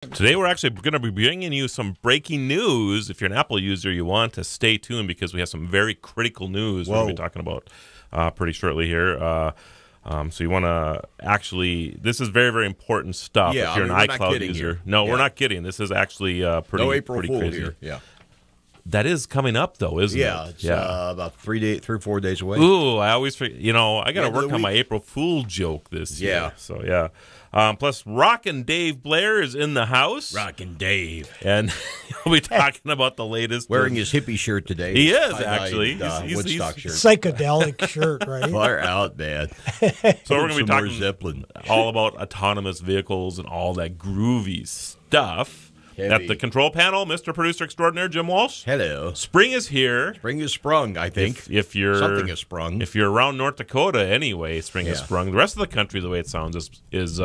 Today we're actually going to be bringing you some breaking news. If you're an Apple user, you want to stay tuned because we have some very critical news we're going to be talking about pretty shortly here. So you want to actually, this is very, very important stuff if you're an iCloud user. No, we're not kidding. This is actually pretty crazy. Here. Yeah. That is coming up, though, isn't it? It's about 3 or 4 days away. Ooh, I always forget. You know, I got to work on my April Fool joke this year. Yeah. So, yeah. Plus, Rockin Dave Blair is in the house. Rockin Dave. And he'll be talking about the latest. Wearing his hippie shirt today. He is, actually. He's Woodstock shirt. Psychedelic shirt, right? Far out, man. So we're going to be talking all about autonomous vehicles and all that groovy stuff. At the control panel, Mr. Producer Extraordinaire, Jim Walsh. Hello. Spring is here. Spring is sprung, I think. If you're something is sprung. If you're around North Dakota anyway, spring is sprung. The rest of the country, the way it sounds, is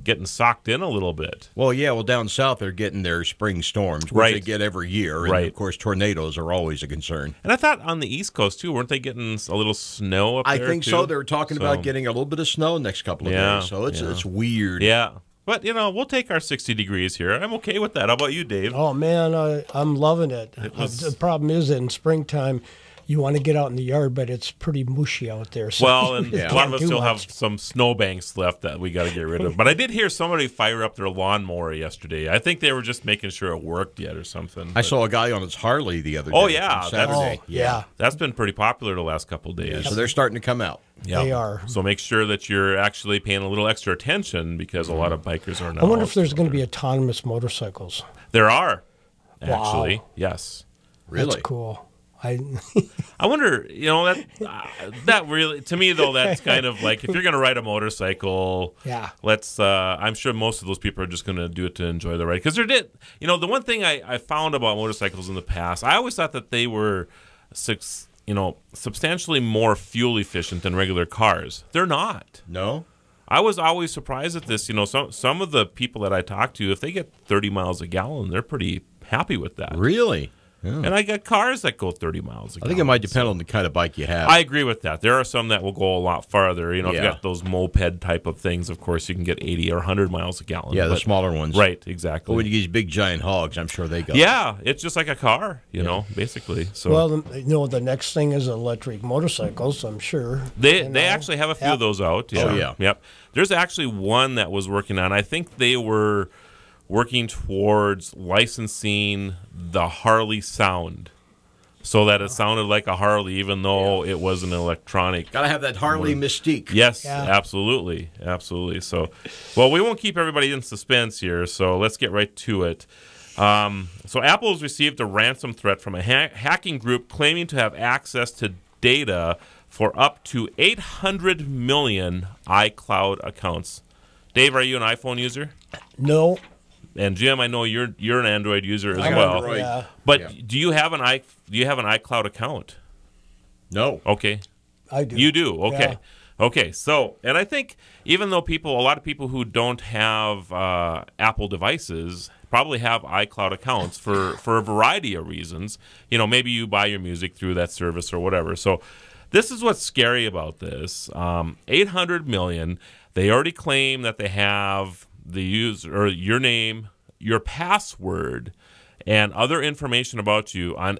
getting socked in a little bit. Well, yeah. Well, down south, they're getting their spring storms, which they get every year. And, of course, tornadoes are always a concern. And I thought on the East Coast, too, weren't they getting a little snow up there, I think so. They were talking about getting a little bit of snow next couple of days. So it's weird. Yeah. But, you know, we'll take our 60 degrees here. I'm okay with that. How about you, Dave? Oh, man, I'm loving it. The problem is that in springtime, you want to get out in the yard, but it's pretty mushy out there. So well, and a lot of us still have some snowbanks left that we got to get rid of. But I did hear somebody fire up their lawnmower yesterday. I think they were just making sure it worked yet or something. I saw a guy on his Harley the other day. Oh, yeah. Saturday. That's been pretty popular the last couple of days. Yeah, so they're starting to come out. Yeah. They are. So make sure that you're actually paying a little extra attention because a lot of bikers are now. I wonder if there's going to be autonomous motorcycles. There are, actually. Wow. Yes. Really? That's cool. I wonder, you know, that really, to me, though, that's kind of like, if you're going to ride a motorcycle, I'm sure most of those people are just going to do it to enjoy the ride. Because the one thing I found about motorcycles in the past, I always thought that they were substantially more fuel efficient than regular cars. They're not. No? I was always surprised at this. You know, some of the people that I talk to, if they get 30 miles a gallon, they're pretty happy with that. Really? Yeah. And I got cars that go 30 miles a gallon. I think it might depend on the kind of bike you have. I agree with that. There are some that will go a lot farther. You know, if you got those moped type of things, of course, you can get 80 or 100 miles a gallon. Yeah, the smaller ones. Right, exactly. But when you get these big, giant hogs, I'm sure they go. Yeah, it's just like a car, you know, basically. So. Well, the next thing is electric motorcycles, I'm sure. They actually have a few of those out. Yeah. Oh, yeah. Yep. There's actually one that was working on, I think they were working towards licensing the Harley sound. So that it sounded like a Harley, even though it was an electronic. Got to have that Harley mystique. Yes, absolutely. Absolutely. So, well, we won't keep everybody in suspense here, so let's get right to it. So Apple has received a ransom threat from a hacking group claiming to have access to data for up to 800 million iCloud accounts. Dave, are you an iPhone user? No. And Jim, I know you're an Android user as I'm well. Android. Yeah. But do you have an iCloud account? No. Okay. I do. You do. Okay. Yeah. Okay. So, and I think even though a lot of people who don't have Apple devices probably have iCloud accounts for a variety of reasons. You know, maybe you buy your music through that service or whatever. So, this is what's scary about this. 800 million. They already claim that they have the user or your name, your password, and other information about you on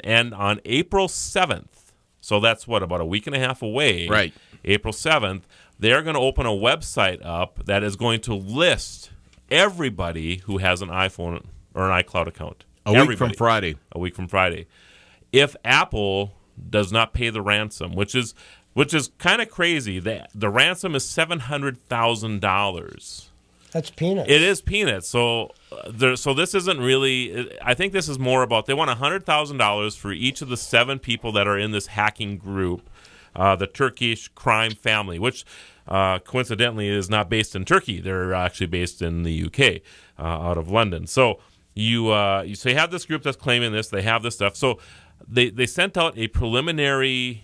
April 7th. So that's about a week and a half away. Right. April 7th, they're going to open a website up that is going to list everybody who has an iPhone or an iCloud account. A week from Friday. A week from Friday. If Apple does not pay the ransom, which is kind of crazy. The ransom is $700,000. That's peanuts. It is peanuts. So this isn't really. I think this is more about they want $100,000 for each of the 7 people that are in this hacking group, the Turkish crime family, which coincidentally is not based in Turkey. They're actually based in the UK, out of London. So you have this group that's claiming this. They have this stuff. So they sent out a preliminary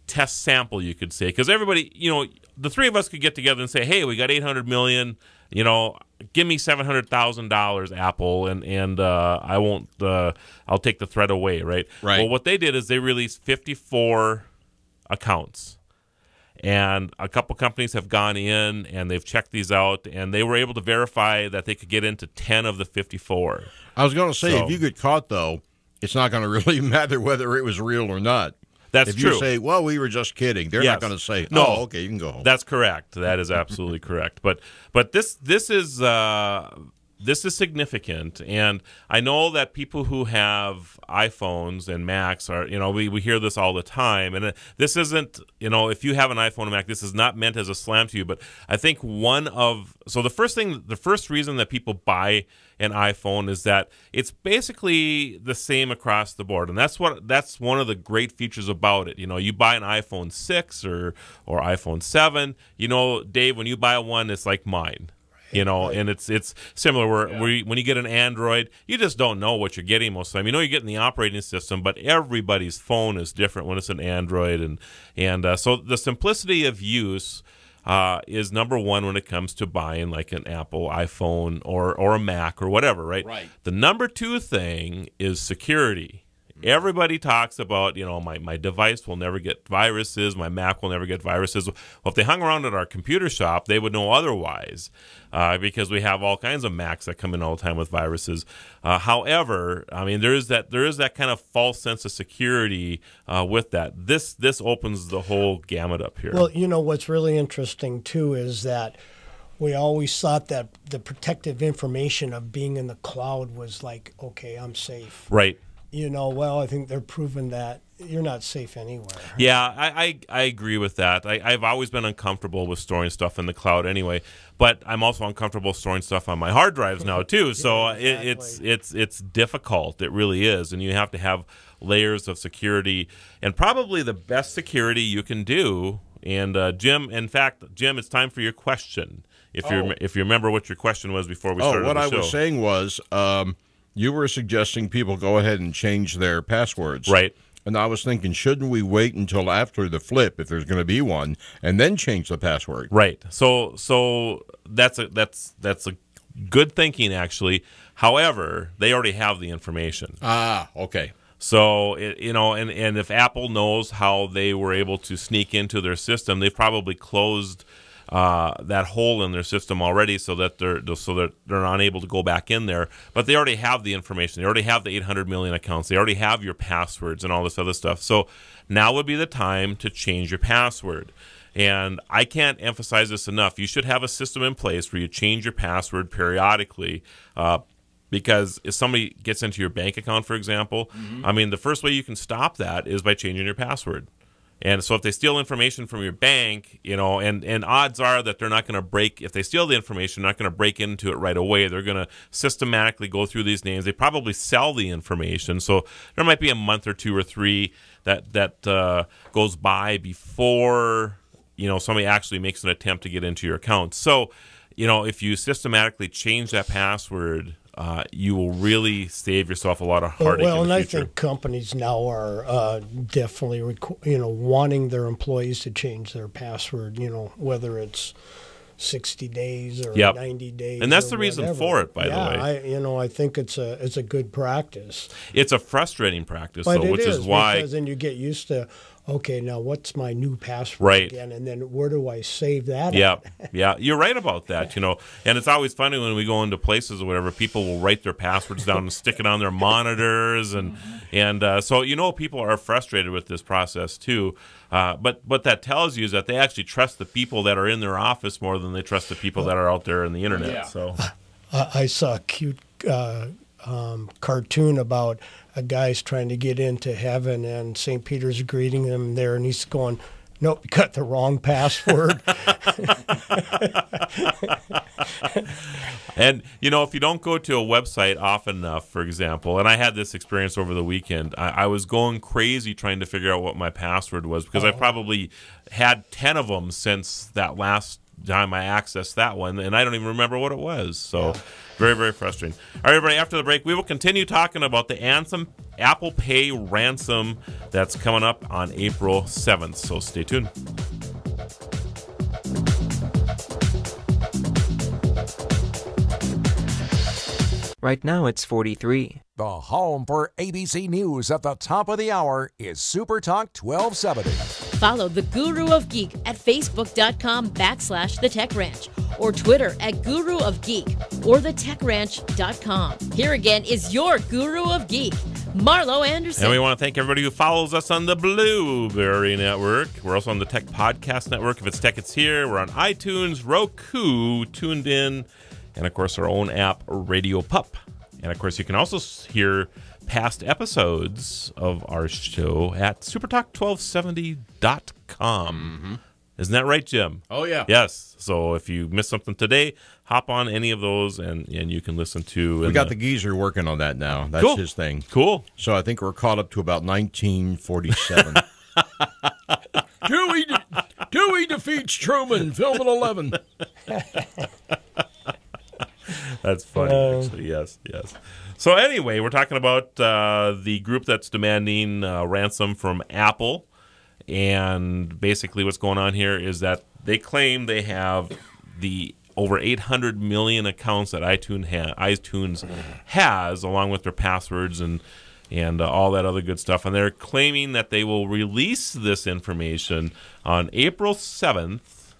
test sample, you could say, because everybody, the 3 of us could get together and say, hey, we got 800 million. Give me $700,000, Apple, and I won't. I'll take the threat away, right? Right. Well, what they did is they released 54 accounts, And a couple companies have gone in and they've checked these out, and they were able to verify that they could get into 10 of the 54. I was going to say, if you get caught, though, it's not going to really matter whether it was real or not. That's true. If you say, well, we were just kidding, they're not going to say, no, okay, you can go home. That's correct. That is absolutely correct. But this is significant, and I know that people who have iPhones and Macs are, we hear this all the time, and this isn't, if you have an iPhone and Mac, this is not meant as a slam to you, but I think the first reason that people buy an iPhone is that it's basically the same across the board, and that's one of the great features about it. You buy an iPhone 6 or iPhone 7, Dave, when you buy one, it's like mine. And it's similar where when you get an Android, you just don't know what you're getting most of the time. You're getting the operating system, but everybody's phone is different when it's an Android. And so the simplicity of use is number one when it comes to buying like an Apple iPhone or a Mac or whatever, right? Right. The number two thing is security. Everybody talks about, my device will never get viruses, my Mac will never get viruses. Well, if they hung around at our computer shop, they would know otherwise, because we have all kinds of Macs that come in all the time with viruses. However, there is that kind of false sense of security with that. This opens the whole gamut up here. Well, what's really interesting too is that we always thought that the protective information of being in the cloud was like, okay, I'm safe. Right. Well, I think they're proving that you're not safe anywhere. Yeah, I agree with that. I've always been uncomfortable with storing stuff in the cloud anyway, but I'm also uncomfortable storing stuff on my hard drives now too. So exactly. It's difficult. It really is, and you have to have layers of security, and probably the best security you can do. And Jim, it's time for your question. If you remember what your question was before we started the show. What I was saying was. You were suggesting people go ahead and change their passwords. Right. And I was thinking, shouldn't we wait until after the flip, if there's going to be one, and then change the password? Right. So that's a good thinking, actually. However, they already have the information. Ah, okay. So, and if Apple knows how they were able to sneak into their system, they've probably closed that hole in their system already, so that they're not able to go back in there. But they already have the information. They already have the 800 million accounts. They already have your passwords and all this other stuff. So now would be the time to change your password. And I can't emphasize this enough. You should have a system in place where you change your password periodically. Because if somebody gets into your bank account, for example, the first way you can stop that is by changing your password. And so if they steal information from your bank, and odds are that they're not going to break, if they steal the information, they're not going to break into it right away. They're going to systematically go through these names. They probably sell the information. So there might be a month or two or three that goes by before, somebody actually makes an attempt to get into your account. So, if you systematically change that password, you will really save yourself a lot of heartache in the future. And I think companies now are definitely, wanting their employees to change their password, whether it's 60 days or 90 days. And that's the reason for it, by the way. I think it's a good practice. It's a frustrating practice, but though, which is why. Because then you get used to, okay, now what's my new password again? And then where do I save that at? Yeah, you're right about that, And it's always funny when we go into places or whatever, people will write their passwords down and stick it on their monitors. And so, people are frustrated with this process, too. But what that tells you is that they actually trust the people that are in their office more than they trust the people that are out there in the internet. Yeah. So I saw a cute cartoon about a guy's trying to get into heaven, and St. Peter's greeting him there, and he's going, nope, you got the wrong password. And, if you don't go to a website often enough, for example, and I had this experience over the weekend, I was going crazy trying to figure out what my password was, because I probably had 10 of them since that last time I accessed that one, and I don't even remember what it was. So very, very frustrating. All right, everybody, after the break, we will continue talking about the Apple Pay ransom that's coming up on April 7th. So stay tuned. Right now it's 43. The home for ABC News at the top of the hour is Super Talk 1270. Follow the Guru of Geek at facebook.com/The Tech Ranch or Twitter at Guru of Geek or thetechranch.com. Here again is your Guru of Geek, Marlo Anderson. And we want to thank everybody who follows us on the Blueberry Network. We're also on the Tech Podcast Network. If it's Tech, it's here. We're on iTunes, Roku, Tuned In, and, of course, our own app, Radio Pup. And, of course, you can also hear past episodes of our show at supertalk1270.com. Mm-hmm. Isn't that right, Jim? Oh, yeah. Yes. So if you missed something today, hop on any of those and you can listen to. We got the geezer working on that now. That's cool. His thing. Cool. So I think we're caught up to about 1947. Dewey defeats Truman, film at 11. That's funny, actually. Yes. So anyway, we're talking about the group that's demanding ransom from Apple. And basically what's going on here is that they claim they have the over 800 million accounts that iTunes has, along with their passwords and all that other good stuff. And they're claiming that they will release this information on April 7th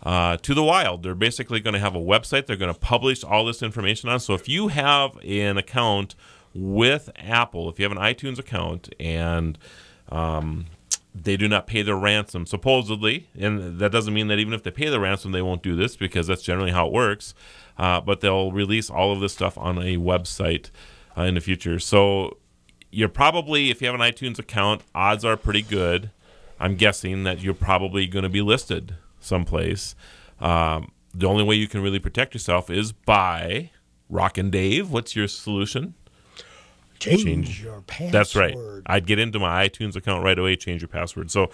to the wild. They're basically going to have a website they're going to publish all this information on. So if you have an account with Apple, if you have an iTunes account and they do not pay their ransom, supposedly, and that doesn't mean that even if they pay the ransom, they won't do this, because that's generally how it works, but they'll release all of this stuff on a website in the future. So you're probably, if you have an iTunes account, odds are pretty good, I'm guessing, that you're probably going to be listed someplace. The only way you can really protect yourself is by Rockin Dave. What's your solution? Change your password. That's right. I'd get into my iTunes account right away, change your password. So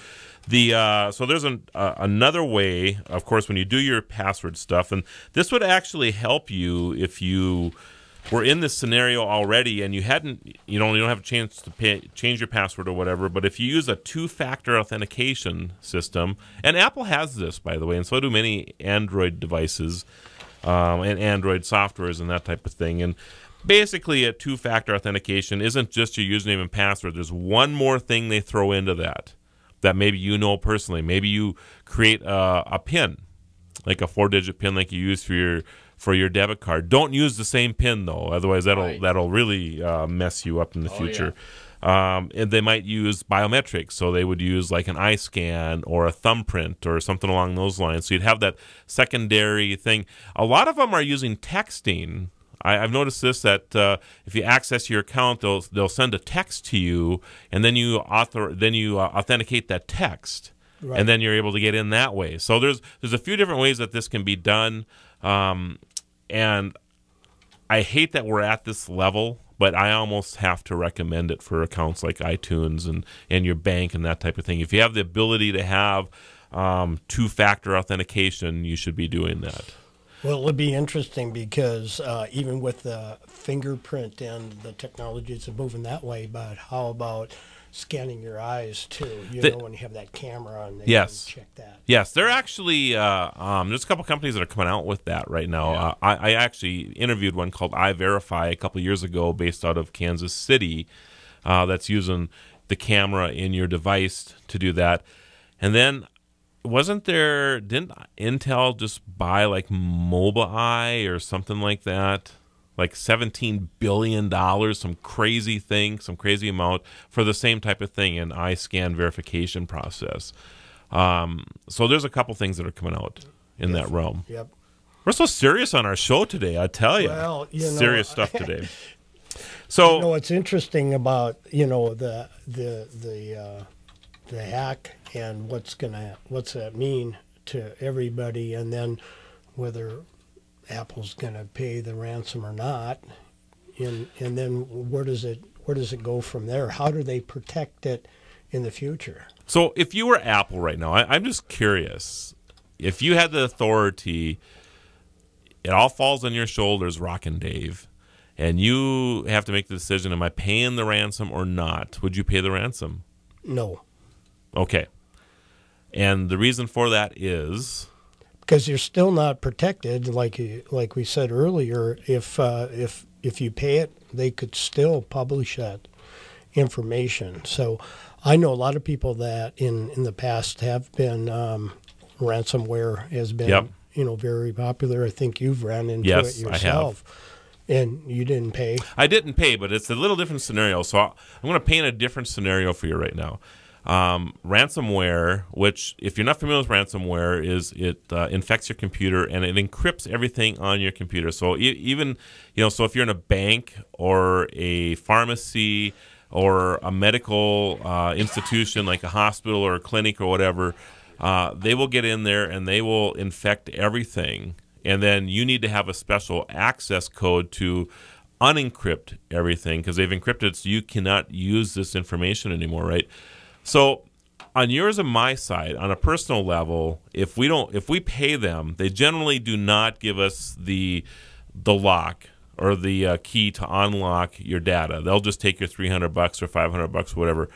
so there's another way, of course, when you do your password stuff, and this would actually help you if you were in this scenario already and you don't have a chance to change your password or whatever, but if you use a two-factor authentication system, and Apple has this, by the way, and so do many Android devices and Android softwares and that type of thing, and basically, a two-factor authentication isn't just your username and password. There's one more thing they throw into that maybe you know personally. Maybe you create a PIN, like a 4-digit PIN like you use for your debit card. Don't use the same PIN, though. Otherwise, that'll really mess you up in the future. Yeah. And they might use biometrics, so they would use like an eye scan or a thumbprint or something along those lines. So you'd have that secondary thing. A lot of them are using texting. I've noticed this, that if you access your account, they'll send a text to you, and then you authenticate that text, right, and then you're able to get in that way. So there's a few different ways that this can be done, and I hate that we're at this level, but I almost have to recommend it for accounts like iTunes and your bank and that type of thing. If you have the ability to have two-factor authentication, you should be doing that. Well, it would be interesting because even with the fingerprint and the technologies are moving that way, but how about scanning your eyes too? When you have that camera on, they can check that. Yes, they're actually there's a couple companies that are coming out with that right now. Yeah. I actually interviewed one called iVerify a couple years ago, based out of Kansas City, that's using the camera in your device to do that, and then. Didn't Intel just buy like Mobileye or something like that? Like $17 billion, some crazy thing, some crazy amount for the same type of thing, an eye scan verification process. So there's a couple things that are coming out in that realm. Yep. We're so serious on our show today, I tell you. Well, serious stuff today. So what's interesting about the hack and what's that mean to everybody, and then whether Apple's going to pay the ransom or not, and then where does it go from there? How do they protect it in the future? So if you were Apple right now, I'm just curious, if you had the authority, it all falls on your shoulders, Rockin Dave, and you have to make the decision: am I paying the ransom or not? Would you pay the ransom? No. Okay. And the reason for that is? Because you're still not protected, like we said earlier, if if you pay it, they could still publish that information. So I know a lot of people that in the past have been ransomware has been very popular. I think you've ran into it yourself. I have. And you didn't pay? I didn't pay, but it's a little different scenario. So I'm going to paint a different scenario for you right now. Ransomware, which if you're not familiar with ransomware, is it infects your computer and it encrypts everything on your computer. So even, so if you're in a bank or a pharmacy or a medical institution like a hospital or a clinic or whatever, they will get in there and they will infect everything. And then you need to have a special access code to unencrypt everything because they've encrypted so you cannot use this information anymore, right? So on yours and my side, on a personal level, if we pay them, they generally do not give us the lock or the key to unlock your data. They'll just take your $300 or $500, whatever.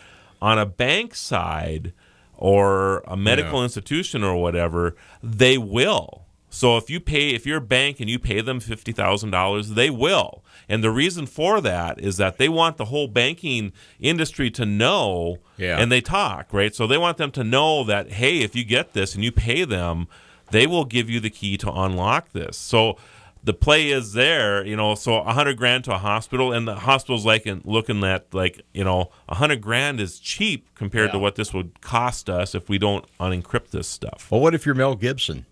On a bank side or a medical institution or whatever, they will. So if you're a bank and you pay them $50,000, they will. And the reason for that is that they want the whole banking industry to know, and they talk, right? So they want them to know that, hey, if you get this and you pay them, they will give you the key to unlock this. So the play is there, so $100,000 to a hospital, and the hospital's looking at $100,000 is cheap compared to what this would cost us if we don't unencrypt this stuff. Well, what if you're Mel Gibson?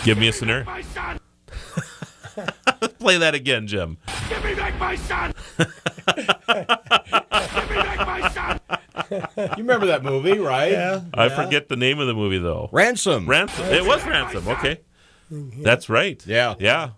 Give me a scenario. Play that again, Jim. Give me back my son! Give me back my son! You remember that movie, right? Yeah. I forget the name of the movie, though. Ransom. It was Ransom. Okay. That's right. Yeah. Yeah.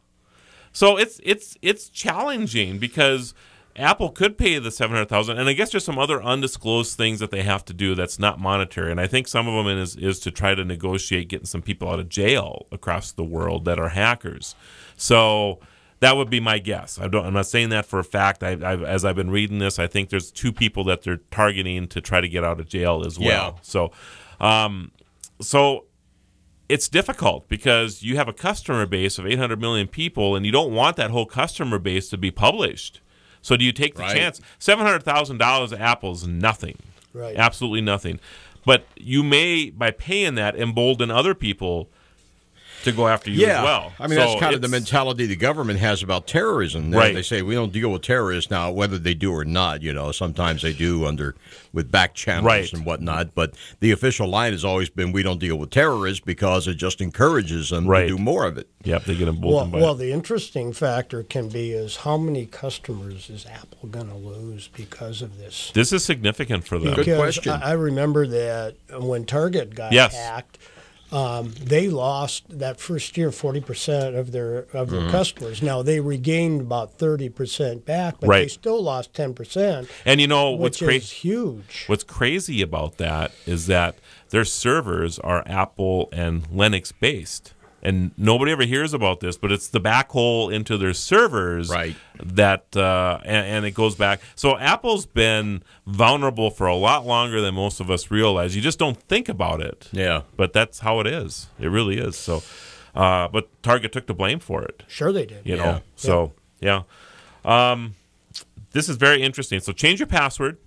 So it's challenging because Apple could pay the $700,000, and I guess there's some other undisclosed things that they have to do that's not monetary, and I think some of them is to try to negotiate getting some people out of jail across the world that are hackers. So that would be my guess. I'm not saying that for a fact. As I've been reading this, I think there's 2 people that they're targeting to try to get out of jail as well. Yeah. So it's difficult because you have a customer base of 800 million people, and you don't want that whole customer base to be published. So do you take the chance? $700,000 at Apple is nothing. Right. Absolutely nothing. But you may, by paying that, embolden other people to go after you as well. I mean, that's kind of the mentality the government has about terrorism. They say we don't deal with terrorists now, whether they do or not. Sometimes they do with back channels and whatnot. But the official line has always been we don't deal with terrorists because it just encourages them to do more of it. Yep, they get emboldened by it. Well, the interesting factor can be is how many customers is Apple going to lose because of this? This is significant for them. Because Good question. I remember that when Target got hacked, they lost that first year 40% of their customers. Now they regained about 30% back, but they still lost 10%. And which is huge. What's crazy about that is that their servers are Apple and Linux based. And nobody ever hears about this, but it's the backhole into their servers that, and it goes back. So Apple's been vulnerable for a lot longer than most of us realize. You just don't think about it. Yeah. But that's how it is. It really is. So, but Target took the blame for it. Sure they did. You know. So, this is very interesting. So change your password.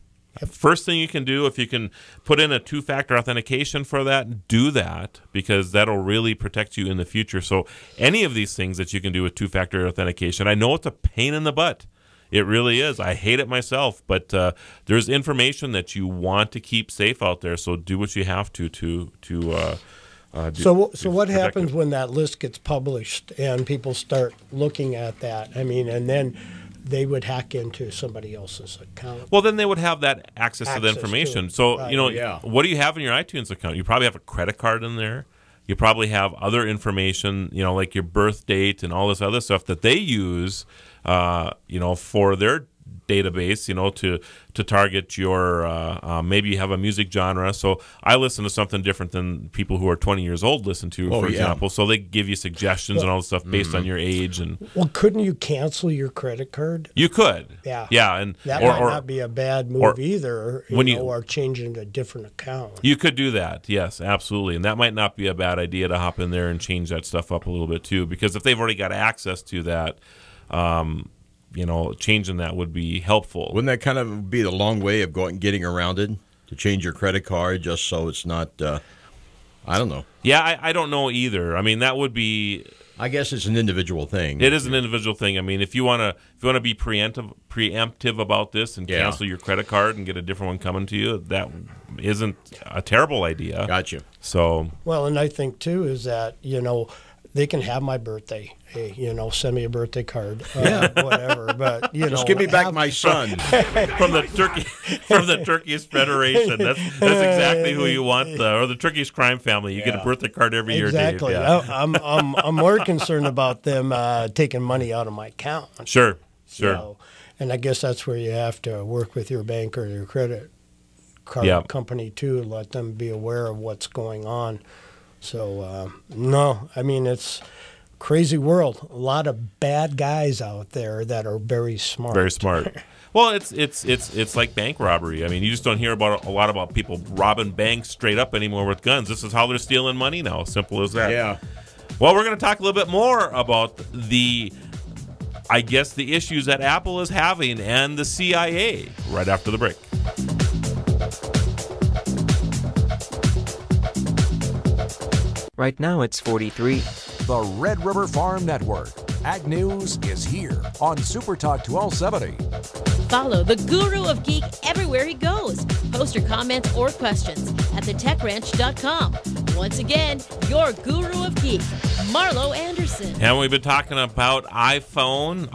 First thing you can do, if you can put in a 2-factor authentication for that, do that because that'll really protect you in the future. So any of these things that you can do with 2-factor authentication, I know it's a pain in the butt. It really is. I hate it myself, but there's information that you want to keep safe out there. So do what you have to So what happens when that list gets published and people start looking at that? I mean, and then they would hack into somebody else's account. Well, then they would have that access to the information. So, what do you have in your iTunes account? You probably have a credit card in there. You probably have other information, like your birth date and all this other stuff that they use, for their database, to target your, maybe you have a music genre. So I listen to something different than people who are 20 years old listen to, for example. So they give you suggestions and all this stuff based on your age. Well, couldn't you cancel your credit card? You could. Yeah. Yeah. And that might not be a bad move either, or changing to a different account. You could do that. Yes, absolutely. And that might not be a bad idea to hop in there and change that stuff up a little bit too, because if they've already got access to that, changing that would be helpful. Wouldn't that kind of be the long way of getting around it, to change your credit card just so it's not, I don't know. Yeah, I don't know either. I mean, that would be... I guess it's an individual thing. It is an individual thing. I mean, if you want to be preemptive about this and cancel your credit card and get a different one coming to you, that isn't a terrible idea. Gotcha. So, well, and I think too is that they can have my birthday. Hey, send me a birthday card, whatever. But just give me back my son from the Turkish Federation. That's exactly who you want, or the Turkish crime family. You get a birthday card every year, Dave. Exactly. I'm more concerned about them taking money out of my account. Sure. And I guess that's where you have to work with your bank or your credit card company too, let them be aware of what's going on. So, no, I mean, it's a crazy world. A lot of bad guys out there that are very smart. Very smart. Well, it's like bank robbery. I mean, you just don't hear a lot about people robbing banks straight up anymore with guns. This is how they're stealing money now. Simple as that. Yeah. Well, we're going to talk a little bit more about the issues that Apple is having and the CIA right after the break. Right now it's 43. The Red River Farm Network. Ag News is here on Super Talk 1270. Follow the Guru of Geek everywhere he goes. Post your comments or questions at thetechranch.com. Once again, your Guru of Geek, Marlo Anderson. And we've been talking about iPhone,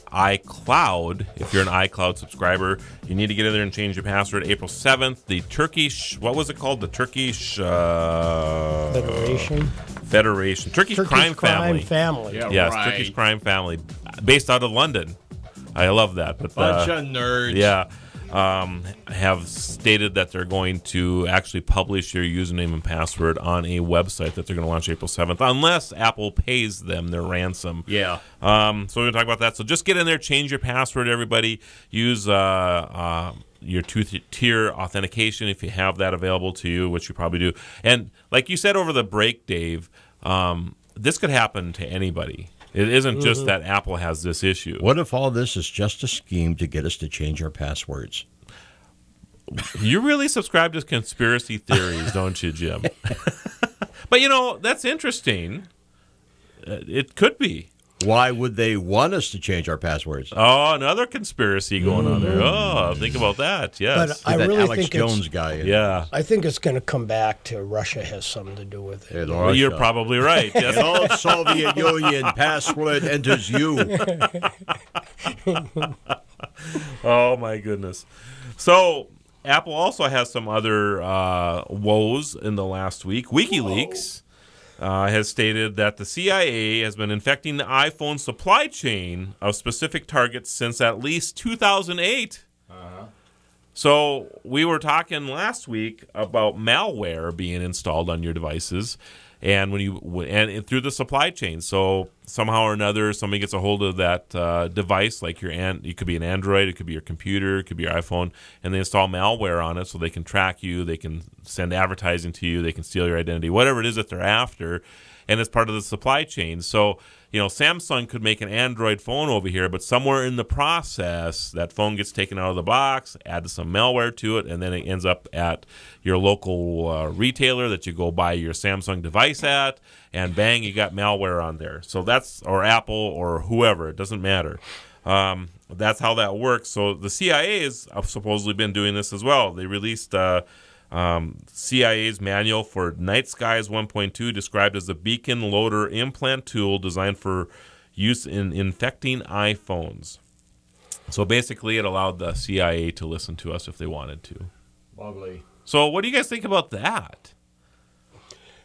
iCloud. If you're an iCloud subscriber, you need to get in there and change your password. April 7th, the Turkish, what was it called? The Turkish Federation. Turkish Crime Family. Yeah, yes, right. Turkish Crime Family, based out of London. I love that. But bunch of nerds. Yeah. Have stated that they're going to actually publish your username and password on a website that they're going to launch April 7th, unless Apple pays them their ransom. Yeah. So we're going to talk about that. So just get in there, change your password, everybody. Use your two-tier authentication if you have that available to you, which you probably do. And like you said over the break, Dave, this could happen to anybody. It isn't just that Apple has this issue. What if all this is just a scheme to get us to change our passwords? You really subscribe to conspiracy theories, don't you, Jim? But, that's interesting. It could be. Why would they want us to change our passwords? Oh, another conspiracy going on there. Oh, think about that. Yes. But I really Alex think Jones guy. Yeah. I think it's going to come back to Russia has something to do with it. Well, you're probably right. Yes. An old Soviet Union password enters you. Oh, my goodness. So, Apple also has some other woes in the last week. WikiLeaks has stated that the CIA has been infecting the iPhone supply chain of specific targets since at least 2008. So we were talking last week about malware being installed on your devices, and through the supply chain. So somehow or another, somebody gets a hold of that device, like it could be an Android, it could be your computer, it could be your iPhone, and they install malware on it so they can track you, they can send advertising to you, they can steal your identity, whatever it is that they're after, and it's part of the supply chain. So, Samsung could make an Android phone over here, but somewhere in the process, that phone gets taken out of the box, add some malware to it, and then it ends up at your local retailer that you go buy your Samsung device at, and bang, you got malware on there. So or Apple or whoever, it doesn't matter. That's how that works. So the CIA has supposedly been doing this as well. They released CIA's manual for Night Skies 1.2, described as a beacon loader implant tool designed for use in infecting iPhones. So basically, it allowed the CIA to listen to us if they wanted to. Lovely. So what do you guys think about that?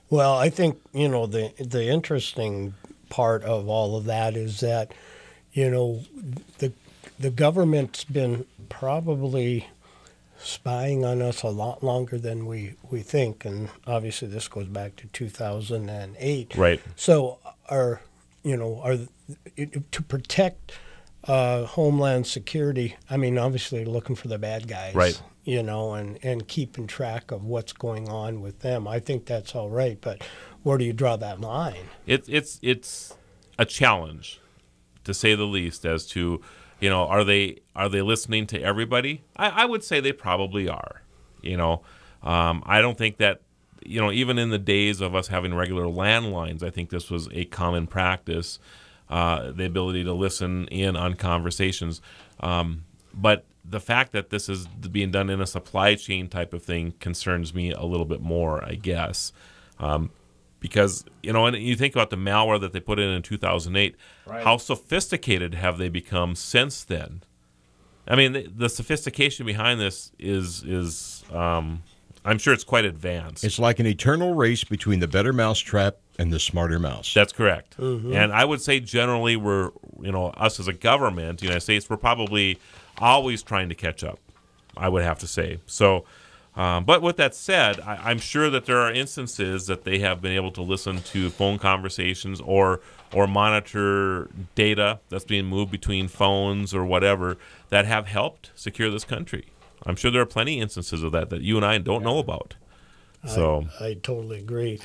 Well, I think, the interesting part of all of that is that, the government's been probably spying on us a lot longer than we think, and obviously this goes back to 2008. Right. So to protect homeland security, I mean, obviously looking for the bad guys, right? And keeping track of what's going on with them. I think that's all right, but where do you draw that line? It's a challenge to say the least, as to, are they listening to everybody? I would say they probably are. I don't think that, even in the days of us having regular landlines, I think this was a common practice, the ability to listen in on conversations. But the fact that this is being done in a supply chain type of thing concerns me a little bit more, I guess. Because, and you think about the malware that they put in 2008, right. How sophisticated have they become since then? I mean, the sophistication behind this is I'm sure it's quite advanced. It's like an eternal race between the better mousetrap and the smarter mouse. That's correct. Mm-hmm. And I would say generally we're, us as a government, the United States, we're probably always trying to catch up, I would have to say. So, but with that said, I'm sure that there are instances that they have been able to listen to phone conversations or monitor data that's being moved between phones or whatever that have helped secure this country. I'm sure there are plenty of instances of that you and I don't know about. So I totally agree.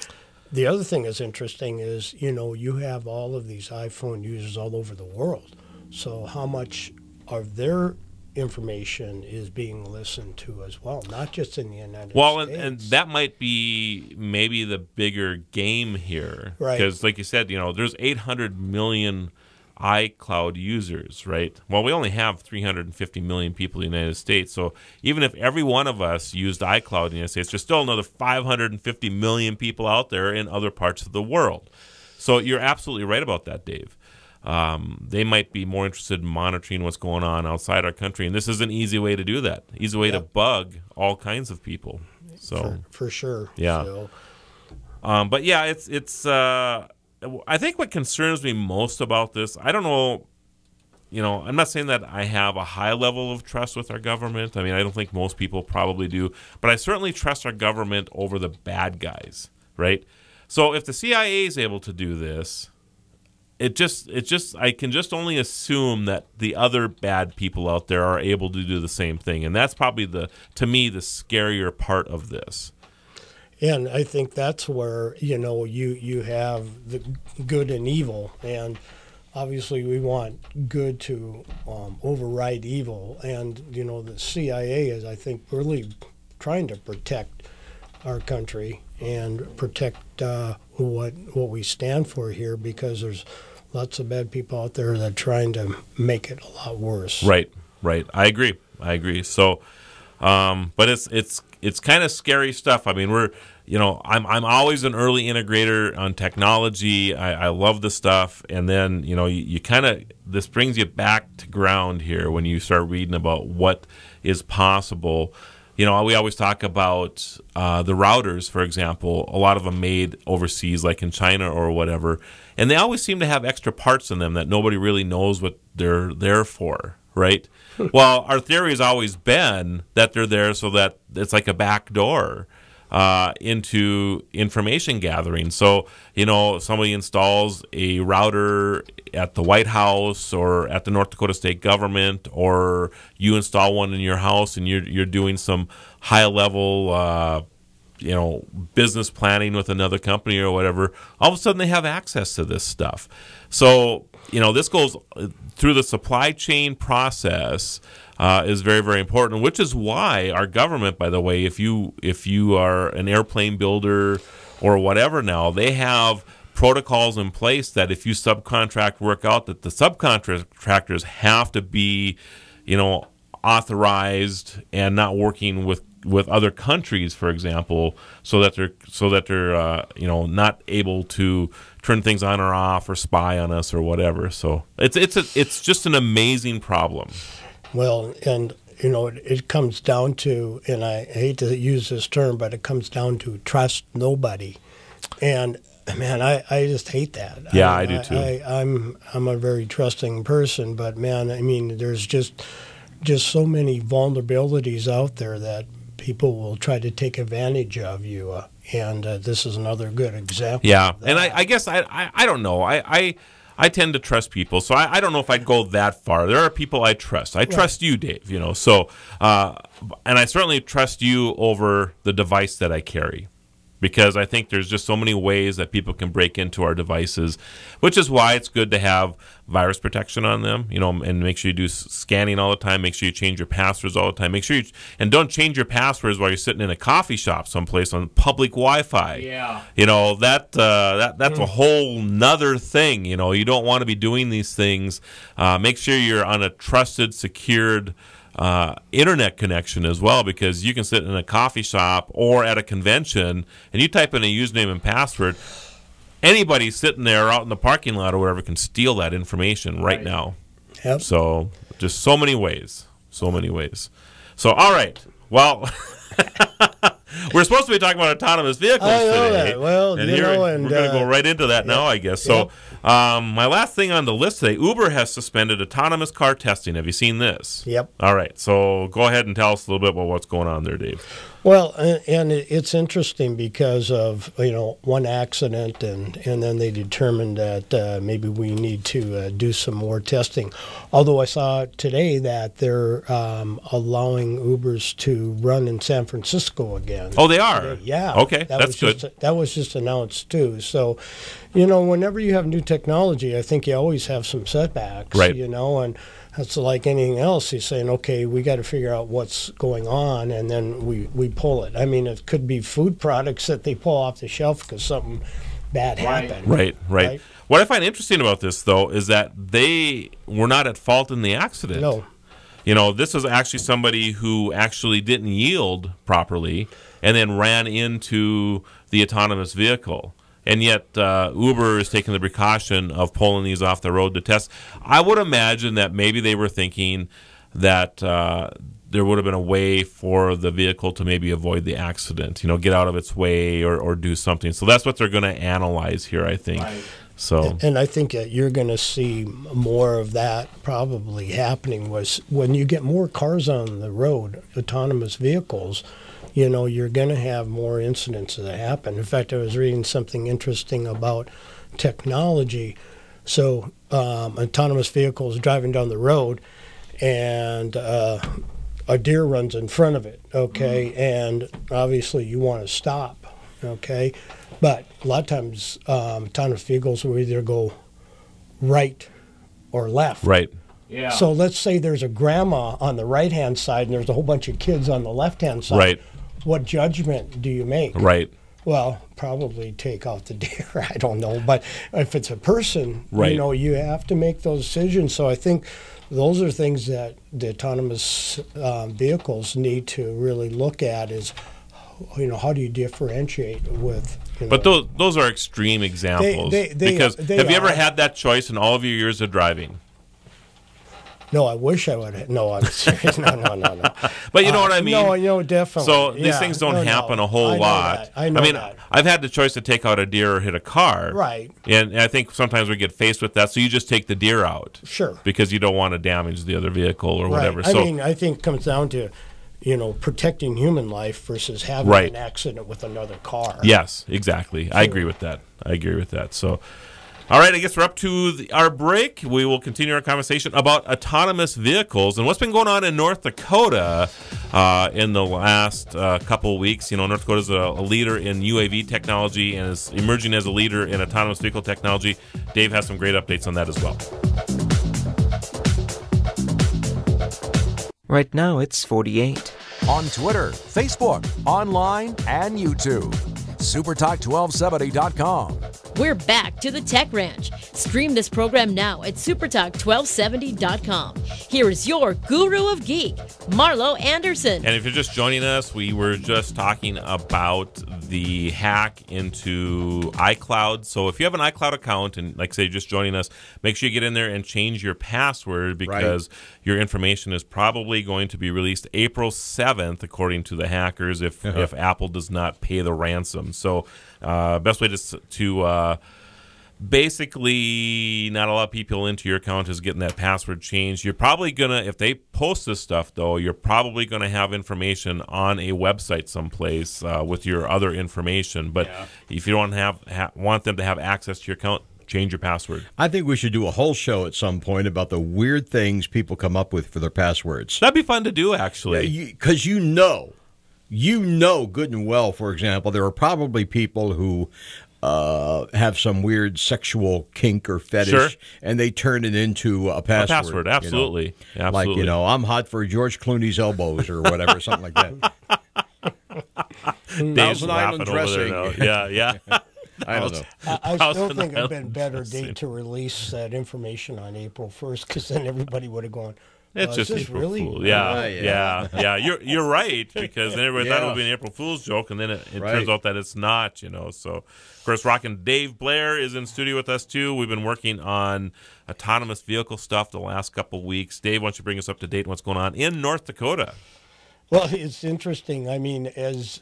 The other thing that's interesting is, you have all of these iPhone users all over the world. So how much of their information is being listened to as well, not just in the United States. And that might be maybe the bigger game here. Right. Because like you said, there's 800 million iCloud users, right? Well, we only have 350 million people in the United States. So even if every one of us used iCloud in the United States, there's still another 550 million people out there in other parts of the world. So you're absolutely right about that, Dave. They might be more interested in monitoring what's going on outside our country. And this is an easy way to do that. Easy way to bug all kinds of people. So for sure. Yeah. So. But yeah, it's I think what concerns me most about this, I don't know, I'm not saying that I have a high level of trust with our government. I mean, I don't think most people probably do, but I certainly trust our government over the bad guys, right? So if the CIA is able to do this, I can just only assume that the other bad people out there are able to do the same thing. And that's probably to me, the scarier part of this. And I think that's where, you have the good and evil. And obviously we want good to override evil. And, the CIA is, I think, really trying to protect our country and protect what we stand for here, because there's lots of bad people out there that are trying to make it a lot worse. Right. I agree. So, but it's kind of scary stuff. I mean, I'm always an early integrator on technology. I love the stuff, and then you kind of, this brings you back to ground here when you start reading about what is possible. We always talk about the routers, for example. A lot of them made overseas, like in China or whatever, and they always seem to have extra parts in them that nobody really knows what they're there for, right? Well, our theory has always been that they're there so that it's like a back door into information gathering. So, somebody installs a router at the White House or at the North Dakota State government, or you install one in your house and you're doing some high level business planning with another company or whatever. All of a sudden they have access to this stuff. So, this goes through the supply chain process. Is very, very important, which is why our government, by the way, if you are an airplane builder or whatever now, they have protocols in place that if you subcontract work out, that the subcontractors have to be, authorized and not working with other countries, for example, so that they're not able to turn things on or off or spy on us or whatever. So it's just an amazing problem. Well, and, it comes down to, and I hate to use this term, but it comes down to trust nobody. And, man, I just hate that. Yeah, I do too. I'm a very trusting person, but, man, I mean, there's just so many vulnerabilities out there that people will try to take advantage of you. And this is another good example. Yeah, and I guess I don't know. I tend to trust people, so I don't know if I'd go that far. There are people I trust. I trust you, Dave, so, and I certainly trust you over the device that I carry, because I think there's just so many ways that people can break into our devices, which is why it's good to have virus protection on them, and make sure you do scanning all the time. Make sure you change your passwords all the time. Make sure and don't change your passwords while you're sitting in a coffee shop someplace on public Wi-Fi. Yeah. That's a whole nother thing. You don't want to be doing these things. Make sure you're on a trusted, secured internet connection as well, because you can sit in a coffee shop or at a convention and you type in a username and password. Anybody sitting there out in the parking lot or whatever can steal that information right now. Yep. So just so many ways. So, all right. Well, we're supposed to be talking about autonomous vehicles today. That. Well, and we're going to go right into that now, I guess. So my last thing on the list today, Uber has suspended autonomous car testing. Have you seen this? Yep. All right. So go ahead and tell us a little bit about what's going on there, Dave. Well, and it's interesting because of one accident, and then they determined that maybe we need to do some more testing. Although I saw today that they're allowing Ubers to run in San Francisco again. Oh, they are? Yeah. Okay, that's good. That was just announced too. So, whenever you have new technology, I think you always have some setbacks. Right. And that's like anything else. He's saying, okay, we got to figure out what's going on, and then we pull it. I mean, it could be food products that they pull off the shelf because something bad happened. Right. What I find interesting about this, though, is that they were not at fault in the accident. No. This is actually somebody who actually didn't yield properly and then ran into the autonomous vehicle. And yet Uber is taking the precaution of pulling these off the road to test. I would imagine that maybe they were thinking that there would have been a way for the vehicle to maybe avoid the accident, get out of its way or do something. So that's what they're going to analyze here, I think. Right. So, and I think that you're going to see more of that probably happening was when you get more cars on the road, autonomous vehicles, you're going to have more incidents that happen. In fact, I was reading something interesting about technology. So autonomous vehicles driving down the road, and a deer runs in front of it, okay? And obviously you want to stop, okay? But a lot of times autonomous vehicles will either go right or left. right. Yeah. So let's say there's a grandma on the right-hand side and there's a whole bunch of kids on the left-hand side. Right. What judgment do you make? Right. Well, probably take out the deer. I don't know. But if it's a person, Right. you have to make those decisions. So I think those are things that the autonomous vehicles need to really look at is, how do you differentiate with... But those are extreme examples. Because have you ever had that choice in all of your years of driving? No, I wish I would have. No, I'm serious. No. But you know what I mean? No, definitely. So these things don't happen a whole lot. I know mean, that. I've had the choice to take out a deer or hit a car. Right. And I think sometimes we get faced with that, so you just take the deer out. Sure. Because you don't want to damage the other vehicle or whatever. Right. So, I think it comes down to, protecting human life versus having Right. an accident with another car. yes, exactly. I agree with that. So, all right, I guess we're up to our break. We will continue our conversation about autonomous vehicles and what's been going on in North Dakota in the last couple of weeks. North Dakota is a leader in UAV technology and is emerging as a leader in autonomous vehicle technology. Dave has some great updates on that as well. Right now it's 48. On Twitter, Facebook, online, and YouTube. supertalk1270.com. We're back to the Tech Ranch. Stream this program now at supertalk1270.com. Here is your guru of geek, Marlo Anderson. And if you're just joining us, we were just talking about the hack into iCloud. So if you have an iCloud account, and like I say, you're just joining us, make sure you get in there and change your password because your information is probably going to be released April 7th, according to the hackers, if Apple does not pay the ransom. So best way to basically not allow people into your account is getting that password changed. You're probably going to, if they post this stuff, though, you're probably going to have information on a website someplace with your other information. But if you don't want them to have access to your account, change your password. I think we should do a whole show at some point about the weird things people come up with for their passwords. That'd be fun to do, actually. Because good and well, for example, there are probably people who have some weird sexual kink or fetish, Sure. and they turn it into a password. A password, absolutely. Like, I'm hot for George Clooney's elbows or whatever, something like that. Dave's Thousand laughing Island over dressing. there now. Yeah. I don't know. I still Thousand think it'd been Island better dressing. date to release that information on April 1st, because then everybody would have gone, It's is just this April really? Fool. Yeah. You're right, because then everybody thought it Yeah. would be an April Fool's joke, and then it Right. turns out that it's not. So of course, Rockin Dave Blair is in studio with us too. We've been working on autonomous vehicle stuff the last couple weeks. Dave, why don't you bring us up to date on what's going on in North Dakota? Well, it's interesting. I mean, as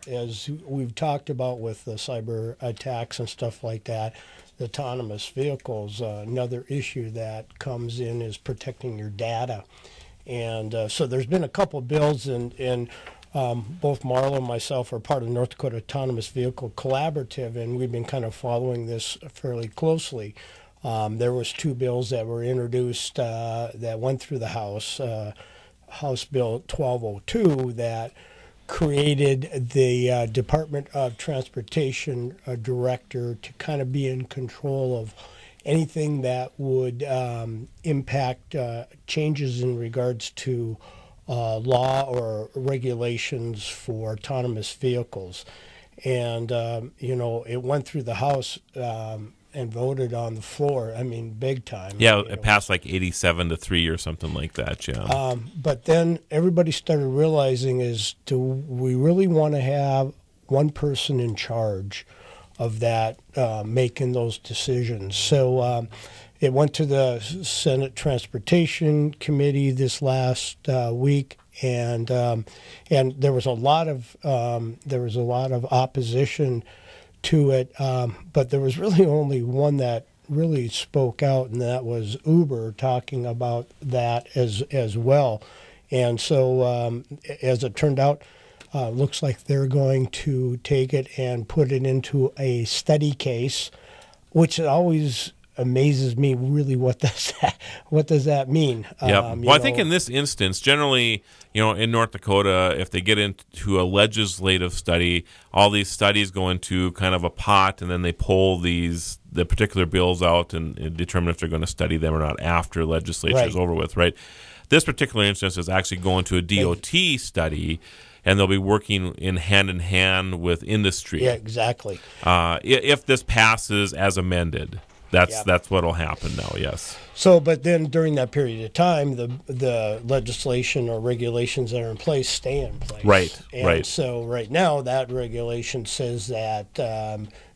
we've talked about with the cyber attacks and stuff like that, the autonomous vehicles, another issue that comes in is protecting your data. And so there's been a couple of bills, and both Marlo and myself are part of the North Dakota Autonomous Vehicle Collaborative, and we've been kind of following this fairly closely. There was two bills that were introduced that went through the House. House Bill 1202 that created the Department of Transportation director to kind of be in control of anything that would impact changes in regards to law or regulations for autonomous vehicles. And, it went through the House and voted on the floor. I mean, big time. Yeah, it passed like 87-3 or something like that. Yeah. But then everybody started realizing do we really want to have one person in charge of that, making those decisions? So it went to the Senate Transportation Committee this last week, and there was a lot of opposition to it, but there was really only one that really spoke out, and that was Uber talking about that as well. And so as it turned out, looks like they're going to take it and put it into a study case, which always amazes me. Really, what does that mean? Well, I think in this instance, generally, in North Dakota, if they get into a legislative study, all these studies go into kind of a pot, and then they pull the particular bills out and determine if they're going to study them or not after legislature is over with, right? This particular instance is actually going to a DOT study, and they'll be working in hand with industry. Yeah, exactly. If this passes as amended. That's what'll happen now, yes. So, but then during that period of time, the legislation or regulations that are in place stay in place. Right. So right now, that regulation says that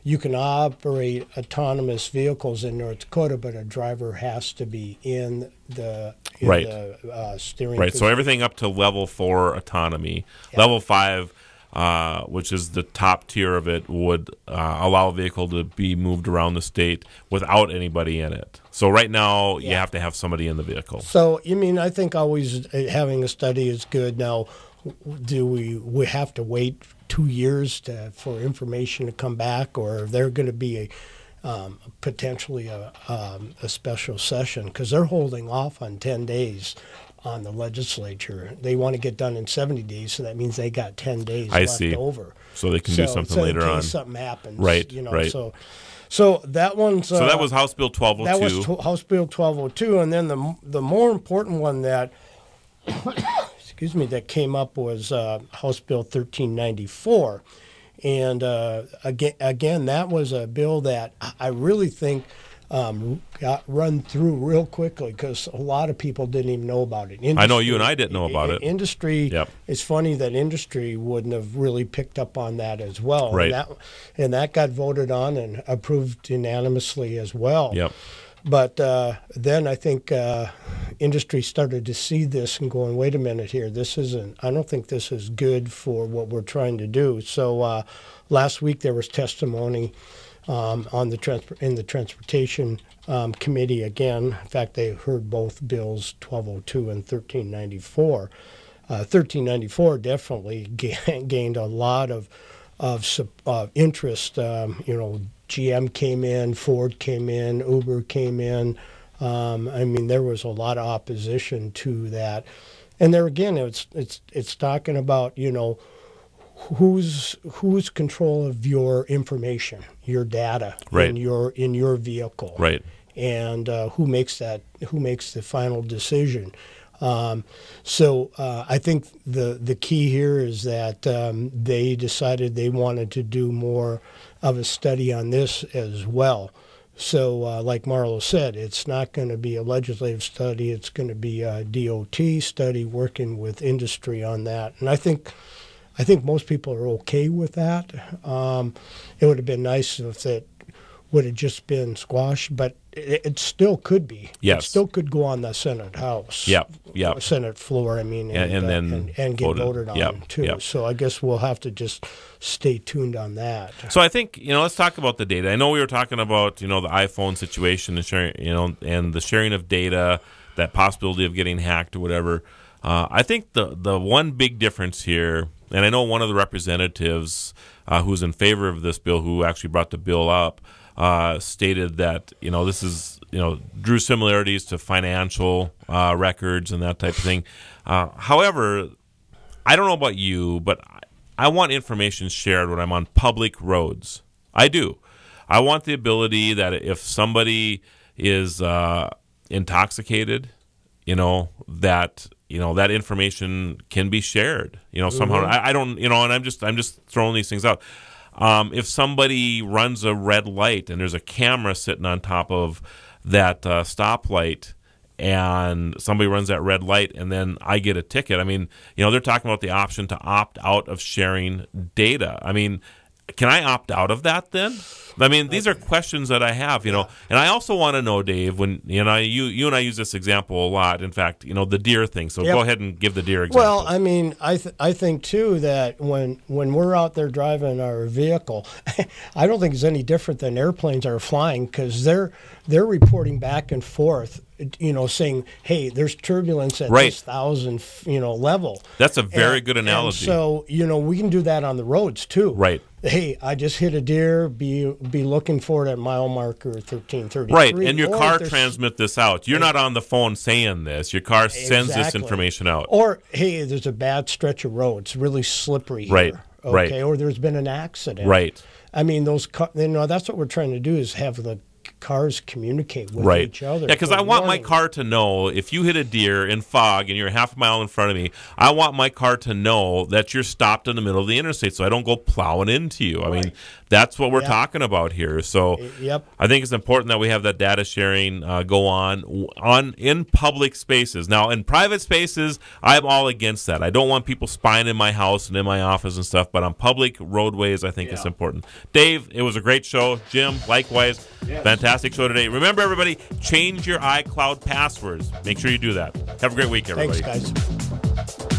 you can operate autonomous vehicles in North Dakota, but a driver has to be in the steering. Right. So everything up to level 4 autonomy, level 5. Which is the top tier of it, would allow a vehicle to be moved around the state without anybody in it. So right now, you have to have somebody in the vehicle. So, I think always having a study is good. Now, do we have to wait 2 years for information to come back, or are there going to be potentially a special session? Because they're holding off on 10 days on the legislature. They want to get done in 70 days, so that means they got 10 days left over. So they can do something later on. In case something happens. Right. So that one's... So that was House Bill 1202. That was House Bill 1202, and then the more important one that, that came up was House Bill 1394. And again, that was a bill that I really think got run through real quickly because a lot of people didn't even know about it. I know you and I didn't know about it. Industry, it's funny that industry wouldn't have really picked up on that as well. Right. And that got voted on and approved unanimously as well. Yep. But then I think industry started to see this and going, wait a minute here, I don't think this is good for what we're trying to do. So last week there was testimony in the Transportation Committee again. In fact, they heard both bills, 1202 and 1394. 1394 definitely gained a lot of interest. GM came in, Ford came in, Uber came in. There was a lot of opposition to that. And there again, it's talking about, who's control of your information, your data Right. in your vehicle, Right. and who makes the final decision. So I think the key here is that they decided they wanted to do more of a study on this as well. So like Marlo said, it's not going to be a legislative study. It's going to be a DOT study working with industry on that. And I think most people are okay with that. It would have been nice if it would have just been squashed, but it still could be. Yes. It still could go on the Senate House. Yep. Senate floor, I mean, and get voted on too. Yep. So I guess we'll have to just stay tuned on that. So I think, let's talk about the data. I know we were talking about, the iPhone situation and sharing, and the sharing of data, that possibility of getting hacked or whatever. I think the one big difference here, and I know one of the representatives who's in favor of this bill, who actually brought the bill up, stated that this is drew similarities to financial records and that type of thing. However, I don't know about you, but I want information shared when I'm on public roads. I do. I want the ability that if somebody is intoxicated, that information can be shared. Somehow. I don't. And I'm just throwing these things out. If somebody runs a red light and there's a camera sitting on top of that stoplight, and somebody runs that red light and then I get a ticket, I mean, they're talking about the option to opt out of sharing data. I mean, can I opt out of that then? I mean, these are questions that I have, and I also want to know, Dave, when you and I use this example a lot. In fact, the deer thing. So go ahead and give the deer example. Well, I mean, I think too that when we're out there driving our vehicle, I don't think it's any different than airplanes are flying, because they're reporting back and forth, saying, hey, there's turbulence at this 1,000 level. That's a very good analogy. And so we can do that on the roads too. Right. Hey, I just hit a deer. Be looking for it at mile marker 1333. Right, and your car transmit this out. You're not on the phone saying this. Your car sends this information out. Or, hey, there's a bad stretch of road. It's really slippery here. Right. Okay. Right. Or there's been an accident. Right. I mean, that's what we're trying to do, is have the cars communicate with each other. Yeah, because I want my car to know if you hit a deer in fog and you're half a mile in front of me, I want my car to know that you're stopped in the middle of the interstate so I don't go plowing into you. I mean, that's what we're talking about here. So I think it's important that we have that data sharing go on in public spaces. Now, in private spaces, I'm all against that. I don't want people spying in my house and in my office and stuff, but on public roadways, I think it's important. Dave, it was a great show. Jim, likewise. Fantastic show today. Remember, everybody, change your iCloud passwords. Make sure you do that. Have a great week, everybody. Thanks, guys.